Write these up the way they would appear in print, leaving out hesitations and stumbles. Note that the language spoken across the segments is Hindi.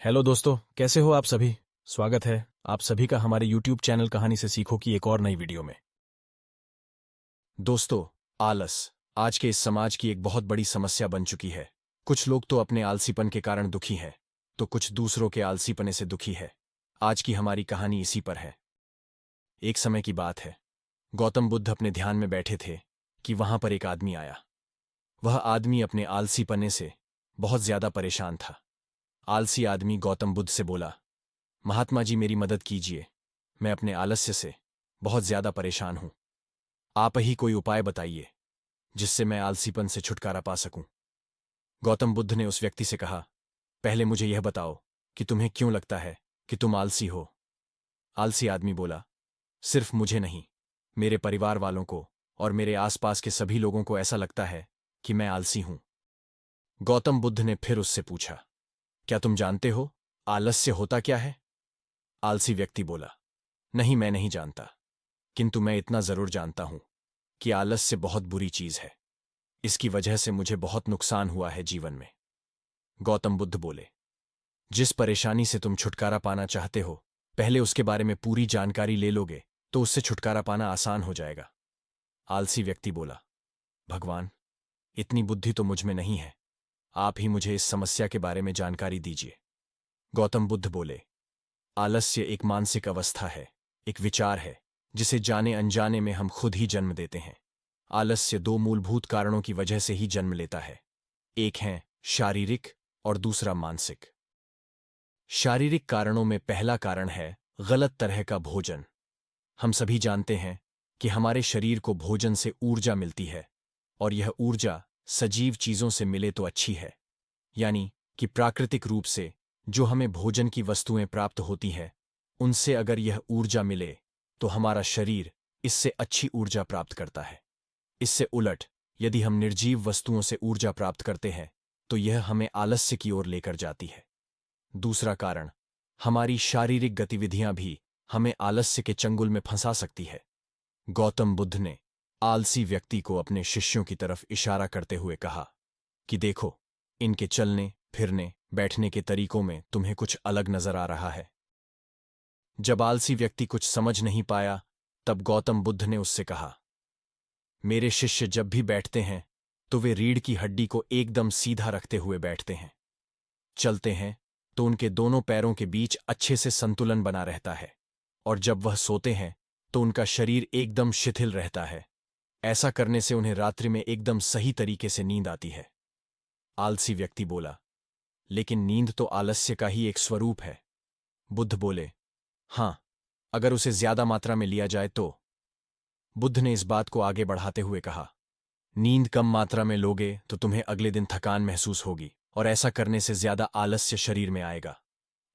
हेलो दोस्तों, कैसे हो आप सभी। स्वागत है आप सभी का हमारे यूट्यूब चैनल कहानी से सीखो की एक और नई वीडियो में। दोस्तों, आलस आज के इस समाज की एक बहुत बड़ी समस्या बन चुकी है। कुछ लोग तो अपने आलसीपन के कारण दुखी हैं, तो कुछ दूसरों के आलसीपने से दुखी है। आज की हमारी कहानी इसी पर है। एक समय की बात है, गौतम बुद्ध अपने ध्यान में बैठे थे कि वहां पर एक आदमी आया। वह आदमी अपने आलसीपने से बहुत ज्यादा परेशान था। आलसी आदमी गौतम बुद्ध से बोला, महात्मा जी मेरी मदद कीजिए, मैं अपने आलस्य से बहुत ज्यादा परेशान हूं। आप ही कोई उपाय बताइए जिससे मैं आलसीपन से छुटकारा पा सकूं। गौतम बुद्ध ने उस व्यक्ति से कहा, पहले मुझे यह बताओ कि तुम्हें क्यों लगता है कि तुम आलसी हो। आलसी आदमी बोला, सिर्फ मुझे नहीं, मेरे परिवार वालों को और मेरे आसपास के सभी लोगों को ऐसा लगता है कि मैं आलसी हूं। गौतम बुद्ध ने फिर उससे पूछा, क्या तुम जानते हो आलस्य होता क्या है। आलसी व्यक्ति बोला, नहीं मैं नहीं जानता, किंतु मैं इतना जरूर जानता हूं कि आलस्य बहुत बुरी चीज है। इसकी वजह से मुझे बहुत नुकसान हुआ है जीवन में। गौतम बुद्ध बोले, जिस परेशानी से तुम छुटकारा पाना चाहते हो, पहले उसके बारे में पूरी जानकारी ले लोगे तो उससे छुटकारा पाना आसान हो जाएगा। आलसी व्यक्ति बोला, भगवान, इतनी बुद्धि तो मुझ में नहीं है, आप ही मुझे इस समस्या के बारे में जानकारी दीजिए। गौतम बुद्ध बोले, आलस्य एक मानसिक अवस्था है, एक विचार है जिसे जाने अनजाने में हम खुद ही जन्म देते हैं। आलस्य दो मूलभूत कारणों की वजह से ही जन्म लेता है, एक है शारीरिक और दूसरा मानसिक। शारीरिक कारणों में पहला कारण है गलत तरह का भोजन। हम सभी जानते हैं कि हमारे शरीर को भोजन से ऊर्जा मिलती है, और यह ऊर्जा सजीव चीजों से मिले तो अच्छी है, यानी कि प्राकृतिक रूप से जो हमें भोजन की वस्तुएं प्राप्त होती है, उनसे अगर यह ऊर्जा मिले तो हमारा शरीर इससे अच्छी ऊर्जा प्राप्त करता है। इससे उलट यदि हम निर्जीव वस्तुओं से ऊर्जा प्राप्त करते हैं तो यह हमें आलस्य की ओर लेकर जाती है। दूसरा कारण, हमारी शारीरिक गतिविधियां भी हमें आलस्य के चंगुल में फंसा सकती है। गौतम बुद्ध ने आलसी व्यक्ति को अपने शिष्यों की तरफ इशारा करते हुए कहा कि देखो, इनके चलने फिरने बैठने के तरीकों में तुम्हें कुछ अलग नजर आ रहा है। जब आलसी व्यक्ति कुछ समझ नहीं पाया, तब गौतम बुद्ध ने उससे कहा, मेरे शिष्य जब भी बैठते हैं तो वे रीढ़ की हड्डी को एकदम सीधा रखते हुए बैठते हैं। चलते हैं तो उनके दोनों पैरों के बीच अच्छे से संतुलन बना रहता है, और जब वह सोते हैं तो उनका शरीर एकदम शिथिल रहता है। ऐसा करने से उन्हें रात्रि में एकदम सही तरीके से नींद आती है। आलसी व्यक्ति बोला, लेकिन नींद तो आलस्य का ही एक स्वरूप है। बुद्ध बोले, हां, अगर उसे ज्यादा मात्रा में लिया जाए तो। बुद्ध ने इस बात को आगे बढ़ाते हुए कहा, नींद कम मात्रा में लोगे तो तुम्हें अगले दिन थकान महसूस होगी, और ऐसा करने से ज्यादा आलस्य शरीर में आएगा।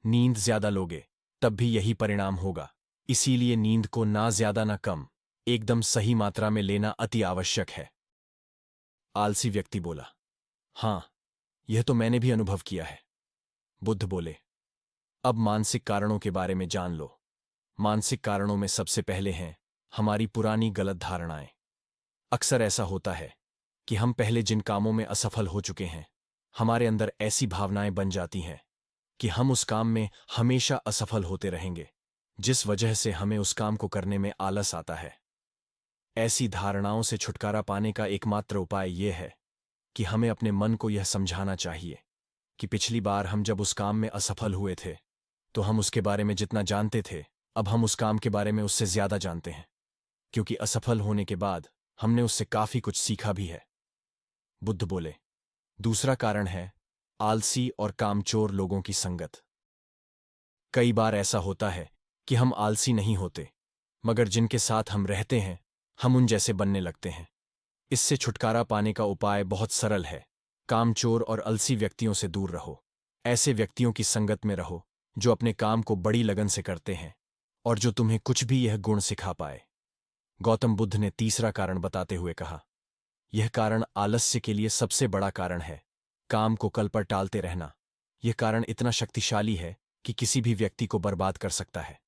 नींद ज्यादा लोगे तब भी यही परिणाम होगा। इसीलिए नींद को ना ज्यादा ना कम, एकदम सही मात्रा में लेना अति आवश्यक है। आलसी व्यक्ति बोला, हां, यह तो मैंने भी अनुभव किया है। बुद्ध बोले, अब मानसिक कारणों के बारे में जान लो। मानसिक कारणों में सबसे पहले हैं हमारी पुरानी गलत धारणाएं। अक्सर ऐसा होता है कि हम पहले जिन कामों में असफल हो चुके हैं, हमारे अंदर ऐसी भावनाएं बन जाती हैं कि हम उस काम में हमेशा असफल होते रहेंगे, जिस वजह से हमें उस काम को करने में आलस आता है। ऐसी धारणाओं से छुटकारा पाने का एकमात्र उपाय यह है कि हमें अपने मन को यह समझाना चाहिए कि पिछली बार हम जब उस काम में असफल हुए थे तो हम उसके बारे में जितना जानते थे, अब हम उस काम के बारे में उससे ज्यादा जानते हैं, क्योंकि असफल होने के बाद हमने उससे काफी कुछ सीखा भी है। बुद्ध बोले, दूसरा कारण है आलसी और कामचोर लोगों की संगत। कई बार ऐसा होता है कि हम आलसी नहीं होते, मगर जिनके साथ हम रहते हैं हम उन जैसे बनने लगते हैं। इससे छुटकारा पाने का उपाय बहुत सरल है। कामचोर और आलसी व्यक्तियों से दूर रहो। ऐसे व्यक्तियों की संगत में रहो जो अपने काम को बड़ी लगन से करते हैं और जो तुम्हें कुछ भी यह गुण सिखा पाए। गौतम बुद्ध ने तीसरा कारण बताते हुए कहा, यह कारण आलस्य के लिए सबसे बड़ा कारण है, काम को कल पर टालते रहना। यह कारण इतना शक्तिशाली है कि किसी भी व्यक्ति को बर्बाद कर सकता है।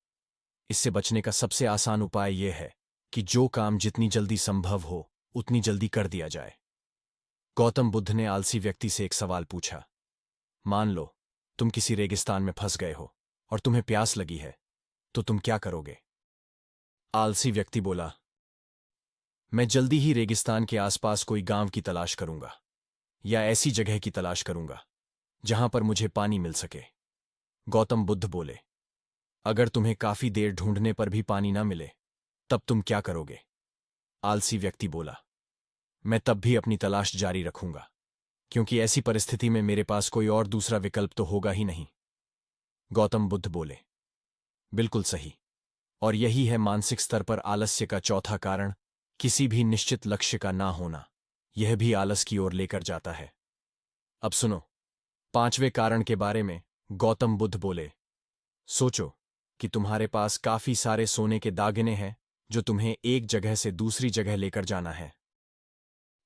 इससे बचने का सबसे आसान उपाय यह है कि जो काम जितनी जल्दी संभव हो उतनी जल्दी कर दिया जाए। गौतम बुद्ध ने आलसी व्यक्ति से एक सवाल पूछा, मान लो तुम किसी रेगिस्तान में फंस गए हो और तुम्हें प्यास लगी है, तो तुम क्या करोगे? आलसी व्यक्ति बोला, मैं जल्दी ही रेगिस्तान के आसपास कोई गांव की तलाश करूंगा या ऐसी जगह की तलाश करूंगा जहां पर मुझे पानी मिल सके। गौतम बुद्ध बोले, अगर तुम्हें काफी देर ढूंढने पर भी पानी ना मिले, तब तुम क्या करोगे? आलसी व्यक्ति बोला, मैं तब भी अपनी तलाश जारी रखूंगा, क्योंकि ऐसी परिस्थिति में मेरे पास कोई और दूसरा विकल्प तो होगा ही नहीं। गौतम बुद्ध बोले, बिल्कुल सही। और यही है मानसिक स्तर पर आलस्य का चौथा कारण, किसी भी निश्चित लक्ष्य का ना होना। यह भी आलस की ओर लेकर जाता है। अब सुनो, पांचवें कारण के बारे में। गौतम बुद्ध बोले, सोचो कि तुम्हारे पास काफी सारे सोने के दागिने हैं जो तुम्हें एक जगह से दूसरी जगह लेकर जाना है।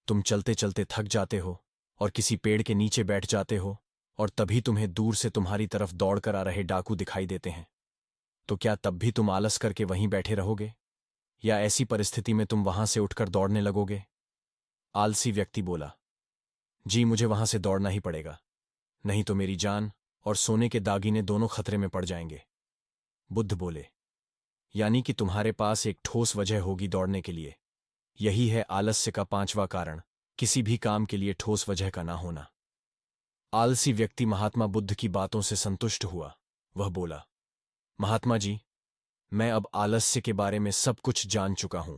तुम चलते चलते थक जाते हो और किसी पेड़ के नीचे बैठ जाते हो, और तभी तुम्हें दूर से तुम्हारी तरफ दौड़कर आ रहे डाकू दिखाई देते हैं। तो क्या तब भी तुम आलस करके वहीं बैठे रहोगे, या ऐसी परिस्थिति में तुम वहां से उठकर दौड़ने लगोगे? आलसी व्यक्ति बोला, जी मुझे वहां से दौड़ना ही पड़ेगा, नहीं तो मेरी जान और सोने के दागिने दोनों खतरे में पड़ जाएंगे। बुद्ध बोले, यानी कि तुम्हारे पास एक ठोस वजह होगी दौड़ने के लिए। यही है आलस्य का पांचवा कारण, किसी भी काम के लिए ठोस वजह का ना होना। आलसी व्यक्ति महात्मा बुद्ध की बातों से संतुष्ट हुआ। वह बोला, महात्मा जी, मैं अब आलस्य के बारे में सब कुछ जान चुका हूं,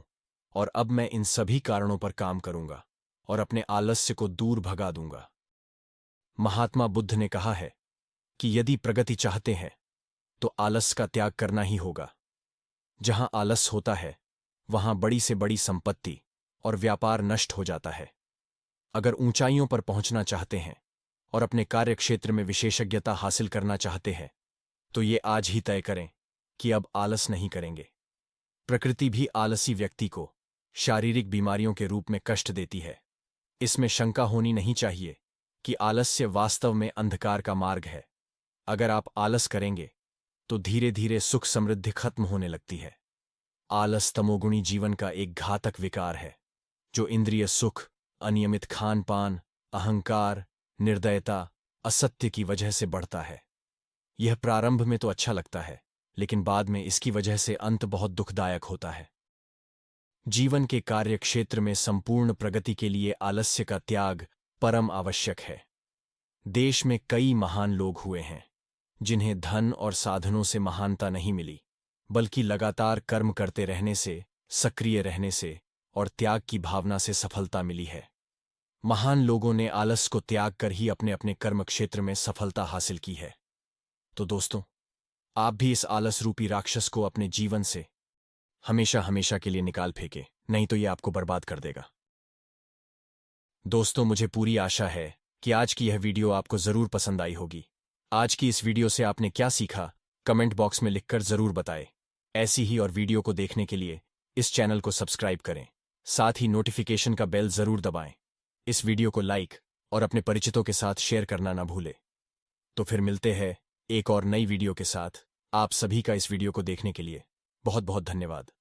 और अब मैं इन सभी कारणों पर काम करूंगा और अपने आलस्य को दूर भगा दूंगा। महात्मा बुद्ध ने कहा है कि यदि प्रगति चाहते हैं तो आलस का त्याग करना ही होगा। जहां आलस होता है वहां बड़ी से बड़ी संपत्ति और व्यापार नष्ट हो जाता है। अगर ऊंचाइयों पर पहुंचना चाहते हैं और अपने कार्यक्षेत्र में विशेषज्ञता हासिल करना चाहते हैं, तो ये आज ही तय करें कि अब आलस नहीं करेंगे। प्रकृति भी आलसी व्यक्ति को शारीरिक बीमारियों के रूप में कष्ट देती है। इसमें शंका होनी नहीं चाहिए कि आलस्य वास्तव में अंधकार का मार्ग है। अगर आप आलस करेंगे तो धीरे धीरे सुख समृद्धि खत्म होने लगती है। आलस तमोगुणी जीवन का एक घातक विकार है, जो इंद्रिय सुख, अनियमित खान पान, अहंकार, निर्दयता, असत्य की वजह से बढ़ता है। यह प्रारंभ में तो अच्छा लगता है, लेकिन बाद में इसकी वजह से अंत बहुत दुखदायक होता है। जीवन के कार्य क्षेत्र में संपूर्ण प्रगति के लिए आलस्य का त्याग परम आवश्यक है। देश में कई महान लोग हुए हैं जिन्हें धन और साधनों से महानता नहीं मिली, बल्कि लगातार कर्म करते रहने से, सक्रिय रहने से और त्याग की भावना से सफलता मिली है। महान लोगों ने आलस को त्याग कर ही अपने अपने कर्म क्षेत्र में सफलता हासिल की है। तो दोस्तों, आप भी इस आलस रूपी राक्षस को अपने जीवन से हमेशा हमेशा के लिए निकाल फेंके, नहीं तो ये आपको बर्बाद कर देगा। दोस्तों, मुझे पूरी आशा है कि आज की यह वीडियो आपको जरूर पसंद आई होगी। आज की इस वीडियो से आपने क्या सीखा, कमेंट बॉक्स में लिखकर जरूर बताएं। ऐसी ही और वीडियो को देखने के लिए इस चैनल को सब्सक्राइब करें, साथ ही नोटिफिकेशन का बेल जरूर दबाएं। इस वीडियो को लाइक और अपने परिचितों के साथ शेयर करना ना भूलें। तो फिर मिलते हैं एक और नई वीडियो के साथ। आप सभी का इस वीडियो को देखने के लिए बहुत बहुत धन्यवाद।